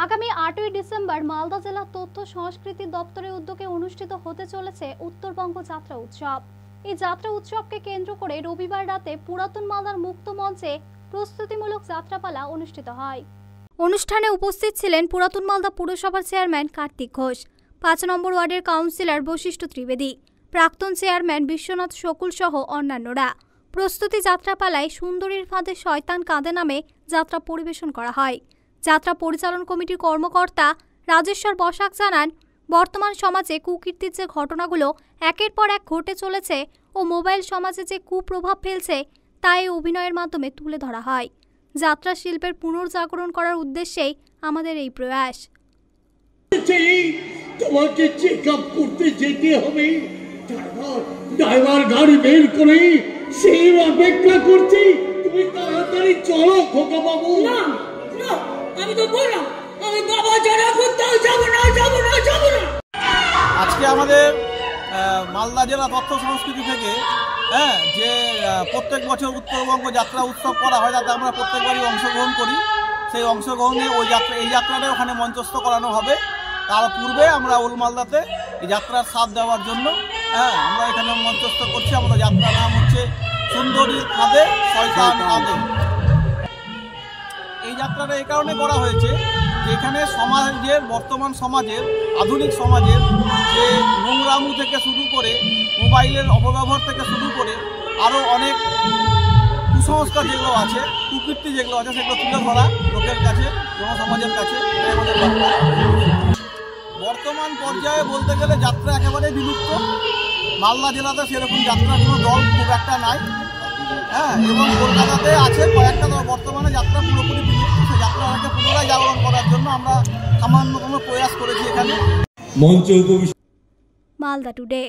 আগামী 8ই ডিসেম্বর মালদা জেলা তথ্য সংস্কৃতি দপ্তরের উদ্যোগে অনুষ্ঠিত হতে চলেছে উত্তরবঙ্গ যাত্রা উৎসব। এই যাত্রা উৎসবকে কেন্দ্র করে রবিবার রাতে পুরাতন মালদার মুক্ত মঞ্চে প্রস্তুতিমূলক যাত্রাপালা অনুষ্ঠিত হয়। অনুষ্ঠানে উপস্থিত ছিলেন পুরাতন মালদা পুরসভার চেয়ারম্যান কার্তিক ঘোষ, 5 নম্বর ওয়ার্ডের কাউন্সিলর বশিষ্ঠ ত্রিবেদী, প্রাক্তন চেয়ারম্যান বিশ্বনাথ শকুল সহ অন্যান্যরা। প্রস্তুতি যাত্রাপালায় সুন্দরীর ফাঁদে শয়তান কাঁদে নামে যাত্রা পরিবেশন করা হয়। যাত্রা পরিচালন কমিটির কর্মকর্তা রাজেশ্বর বসাক জানান, বর্তমান সমাজে কুকীর্তির যে ঘটনাগুলো একের পর এক ঘটে চলেছে ও মোবাইল সমাজে যে কুপ্রভাব ফেলছে তা এই অভিনয়ের মাধ্যমে তুলে ধরা হয়। যাত্রা শিল্পের পুনর্জাগরণ করার উদ্দেশ্যেই আমাদের এই প্রয়াস। তোমাকে চেক আপ করতে যেতে হবে, ড্রাইভার গাড়ি বের করে সেই অপেক্ষা করছি। তুমি তাড়াতাড়ি চলো খোকা বাবু। না না, আমি তো বললাম আমি বাবা যারা কোথাও যাব না। আজকে আমাদের মালদা জেলা তথ্য সংস্কৃতি থেকে যে প্রত্যেক বছর উত্তরবঙ্গ যাত্রা উৎসব করা হয়, তাতে আমরা প্রত্যেকবারই অংশগ্রহণ করি। সেই অংশগ্রহণে এই যাত্রাটা ওখানে মঞ্চস্থ করানো হবে। তার পূর্বে আমরা ওল মালদাতে এই যাত্রার স্বাদ দেওয়ার জন্য আমরা এখানে মঞ্চস্থ করছি। আমাদের যাত্রার নাম হচ্ছে সুন্দরীর ফাঁদে শয়তান কাঁদে। এই যাত্রাটা এই কারণে করা হয়েছে যে এখানে সমাজের, বর্তমান সমাজের, আধুনিক সমাজের যে নোংরামু থেকে শুরু করে মোবাইলের অপব্যবহার থেকে শুরু করে আরও অনেক কুসংস্কার যেগুলো আছে, কুকীর্তি যেগুলো আছে, সেগুলো তুলে ধরা লোকের কাছে, জনসমাজের কাছে। বর্তমান পর্যায়ে বলতে গেলে যাত্রা একেবারে বিলুপ্ত। মালদা জেলাতে সেরকম যাত্রার কোনো দল খুব একটা নাই, এবং কলকাতাতে আছে কয়েকটা দল। বর্তমানে যাত্রা পুরোপুরি বিলুপ্ত। সেই যাত্রাটাকে পুনরায় জাগরণ করার জন্য আমরা সামান্যতম প্রয়াস করেছি এখানে। মালদা টুডে।